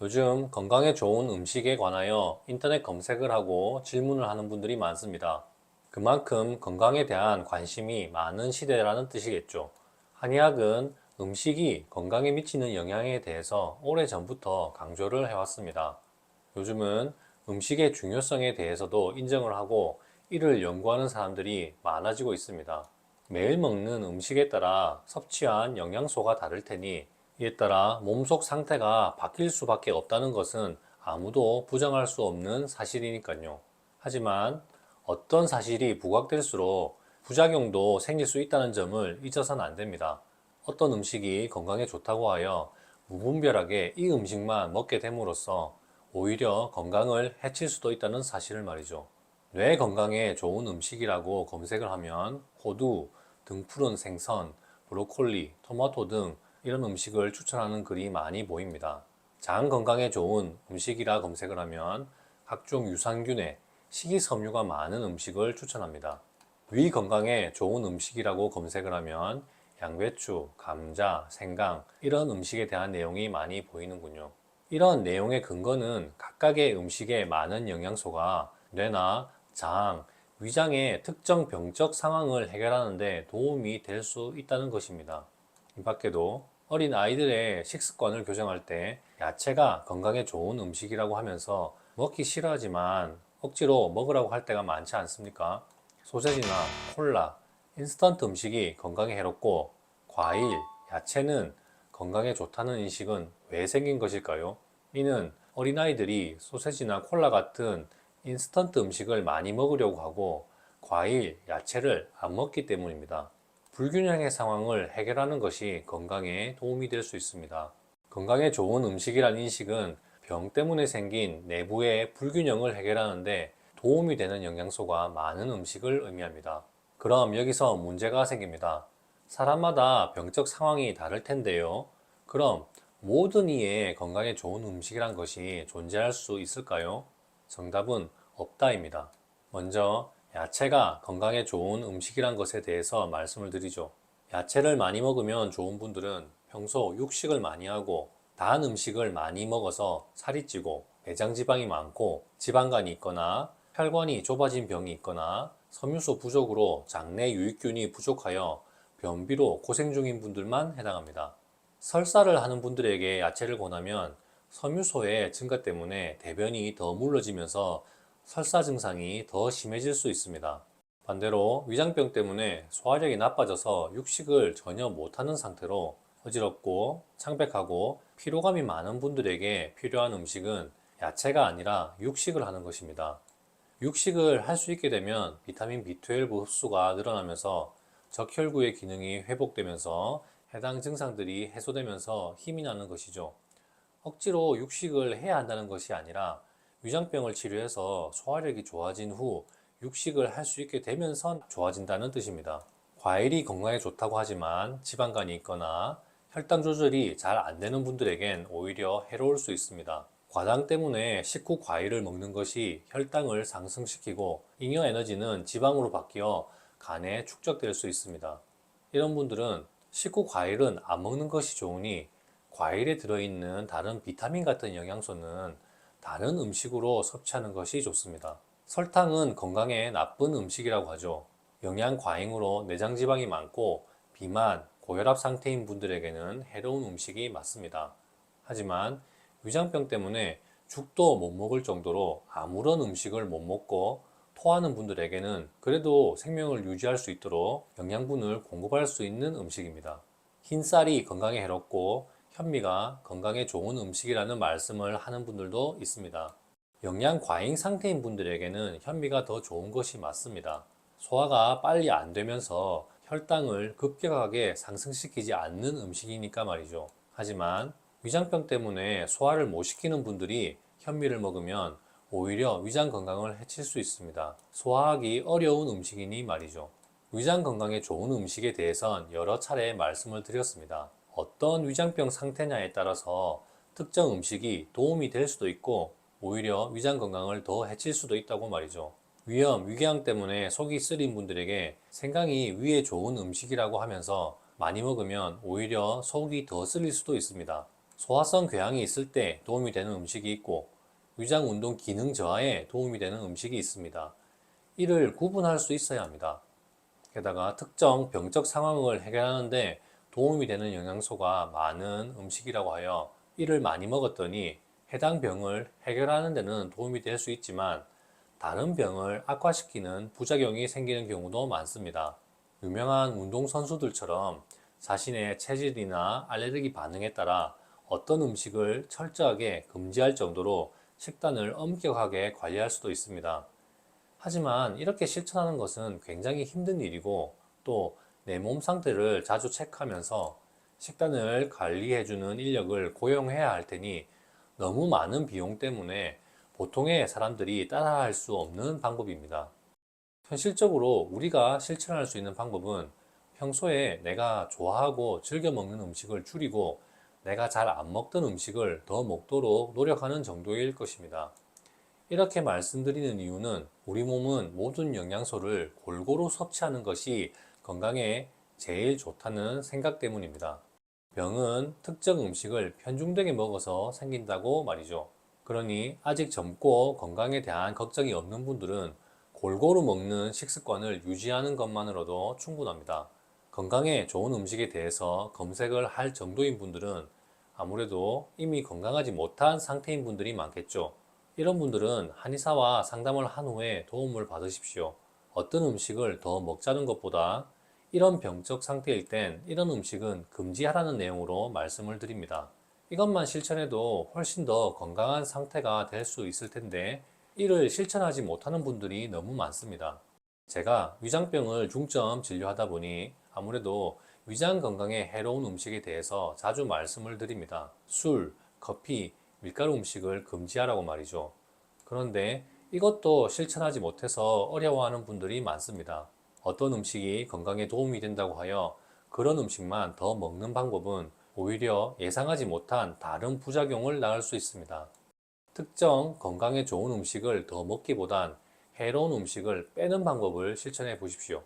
요즘 건강에 좋은 음식에 관하여 인터넷 검색을 하고 질문을 하는 분들이 많습니다. 그만큼 건강에 대한 관심이 많은 시대라는 뜻이겠죠. 한의학은 음식이 건강에 미치는 영향에 대해서 오래전부터 강조를 해왔습니다. 요즘은 음식의 중요성에 대해서도 인정을 하고 이를 연구하는 사람들이 많아지고 있습니다. 매일 먹는 음식에 따라 섭취한 영양소가 다를 테니 이에 따라 몸속 상태가 바뀔 수밖에 없다는 것은 아무도 부정할 수 없는 사실이니까요. 하지만 어떤 사실이 부각될수록 부작용도 생길 수 있다는 점을 잊어서는 안 됩니다. 어떤 음식이 건강에 좋다고 하여 무분별하게 이 음식만 먹게 됨으로써 오히려 건강을 해칠 수도 있다는 사실을 말이죠. 뇌 건강에 좋은 음식이라고 검색을 하면 호두, 등푸른 생선, 브로콜리, 토마토 등 이런 음식을 추천하는 글이 많이 보입니다. 장 건강에 좋은 음식이라 검색을 하면 각종 유산균에 식이섬유가 많은 음식을 추천합니다. 위 건강에 좋은 음식이라고 검색을 하면 양배추, 감자, 생강 이런 음식에 대한 내용이 많이 보이는군요. 이런 내용의 근거는 각각의 음식에 많은 영양소가 뇌나 장, 위장의 특정 병적 상황을 해결하는 데 도움이 될 수 있다는 것입니다. 이 밖에도 어린 아이들의 식습관을 교정할 때 야채가 건강에 좋은 음식이라고 하면서 먹기 싫어하지만 억지로 먹으라고 할 때가 많지 않습니까? 소세지나 콜라, 인스턴트 음식이 건강에 해롭고 과일, 야채는 건강에 좋다는 인식은 왜 생긴 것일까요? 이는 어린아이들이 소세지나 콜라 같은 인스턴트 음식을 많이 먹으려고 하고 과일, 야채를 안 먹기 때문입니다. 불균형의 상황을 해결하는 것이 건강에 도움이 될 수 있습니다. 건강에 좋은 음식이란 인식은 병 때문에 생긴 내부의 불균형을 해결하는데 도움이 되는 영양소가 많은 음식을 의미합니다. 그럼 여기서 문제가 생깁니다. 사람마다 병적 상황이 다를 텐데요. 그럼 모든 이의 건강에 좋은 음식이란 것이 존재할 수 있을까요? 정답은 없다입니다. 먼저 야채가 건강에 좋은 음식이란 것에 대해서 말씀을 드리죠. 야채를 많이 먹으면 좋은 분들은 평소 육식을 많이 하고 단 음식을 많이 먹어서 살이 찌고 내장 지방이 많고 지방간이 있거나 혈관이 좁아진 병이 있거나 섬유소 부족으로 장내 유익균이 부족하여 변비로 고생 중인 분들만 해당합니다. 설사를 하는 분들에게 야채를 권하면 섬유소의 증가 때문에 대변이 더 물러지면서 설사 증상이 더 심해질 수 있습니다. 반대로 위장병 때문에 소화력이 나빠져서 육식을 전혀 못하는 상태로 어지럽고 창백하고 피로감이 많은 분들에게 필요한 음식은 야채가 아니라 육식을 하는 것입니다. 육식을 할 수 있게 되면 비타민 B12 흡수가 늘어나면서 적혈구의 기능이 회복되면서 해당 증상들이 해소되면서 힘이 나는 것이죠. 억지로 육식을 해야 한다는 것이 아니라 위장병을 치료해서 소화력이 좋아진 후 육식을 할 수 있게 되면서 좋아진다는 뜻입니다. 과일이 건강에 좋다고 하지만 지방간이 있거나 혈당 조절이 잘 안 되는 분들에겐 오히려 해로울 수 있습니다. 과당 때문에 식후 과일을 먹는 것이 혈당을 상승시키고 잉여 에너지는 지방으로 바뀌어 간에 축적될 수 있습니다. 이런 분들은 식후 과일은 안 먹는 것이 좋으니 과일에 들어있는 다른 비타민 같은 영양소는 다른 음식으로 섭취하는 것이 좋습니다. 설탕은 건강에 나쁜 음식이라고 하죠. 영양 과잉으로 내장 지방이 많고 비만, 고혈압 상태인 분들에게는 해로운 음식이 맞습니다. 하지만 위장병 때문에 죽도 못 먹을 정도로 아무런 음식을 못 먹고 토하는 분들에게는 그래도 생명을 유지할 수 있도록 영양분을 공급할 수 있는 음식입니다. 흰쌀이 건강에 해롭고 현미가 건강에 좋은 음식이라는 말씀을 하는 분들도 있습니다. 영양 과잉 상태인 분들에게는 현미가 더 좋은 것이 맞습니다. 소화가 빨리 안 되면서 혈당을 급격하게 상승시키지 않는 음식이니까 말이죠. 하지만 위장병 때문에 소화를 못 시키는 분들이 현미를 먹으면 오히려 위장 건강을 해칠 수 있습니다. 소화하기 어려운 음식이니 말이죠. 위장 건강에 좋은 음식에 대해선 여러 차례 말씀을 드렸습니다. 어떤 위장병 상태냐에 따라서 특정 음식이 도움이 될 수도 있고 오히려 위장 건강을 더 해칠 수도 있다고 말이죠. 위염, 위궤양 때문에 속이 쓰린 분들에게 생강이 위에 좋은 음식이라고 하면서 많이 먹으면 오히려 속이 더 쓰릴 수도 있습니다. 소화성 궤양이 있을 때 도움이 되는 음식이 있고 위장 운동 기능 저하에 도움이 되는 음식이 있습니다. 이를 구분할 수 있어야 합니다. 게다가 특정 병적 상황을 해결하는 데 도움이 되는 영양소가 많은 음식이라고 하여 이를 많이 먹었더니 해당 병을 해결하는 데는 도움이 될 수 있지만 다른 병을 악화시키는 부작용이 생기는 경우도 많습니다. 유명한 운동선수들처럼 자신의 체질이나 알레르기 반응에 따라 어떤 음식을 철저하게 금지할 정도로 식단을 엄격하게 관리할 수도 있습니다. 하지만 이렇게 실천하는 것은 굉장히 힘든 일이고 또 내 몸 상태를 자주 체크하면서 식단을 관리해주는 인력을 고용해야 할 테니 너무 많은 비용 때문에 보통의 사람들이 따라할 수 없는 방법입니다. 현실적으로 우리가 실천할 수 있는 방법은 평소에 내가 좋아하고 즐겨 먹는 음식을 줄이고 내가 잘 안 먹던 음식을 더 먹도록 노력하는 정도일 것입니다. 이렇게 말씀드리는 이유는 우리 몸은 모든 영양소를 골고루 섭취하는 것이 건강에 제일 좋다는 생각 때문입니다. 병은 특정 음식을 편중되게 먹어서 생긴다고 말이죠. 그러니 아직 젊고 건강에 대한 걱정이 없는 분들은 골고루 먹는 식습관을 유지하는 것만으로도 충분합니다. 건강에 좋은 음식에 대해서 검색을 할 정도인 분들은 아무래도 이미 건강하지 못한 상태인 분들이 많겠죠. 이런 분들은 한의사와 상담을 한 후에 도움을 받으십시오. 어떤 음식을 더 먹자는 것보다 이런 병적 상태일 땐 이런 음식은 금지하라는 내용으로 말씀을 드립니다. 이것만 실천해도 훨씬 더 건강한 상태가 될 수 있을 텐데 이를 실천하지 못하는 분들이 너무 많습니다. 제가 위장병을 중점 진료하다 보니 아무래도 위장 건강에 해로운 음식에 대해서 자주 말씀을 드립니다. 술, 커피, 밀가루 음식을 금지하라고 말이죠. 그런데 이것도 실천하지 못해서 어려워하는 분들이 많습니다. 어떤 음식이 건강에 도움이 된다고 하여 그런 음식만 더 먹는 방법은 오히려 예상하지 못한 다른 부작용을 낳을 수 있습니다. 특정 건강에 좋은 음식을 더 먹기보단 해로운 음식을 빼는 방법을 실천해 보십시오.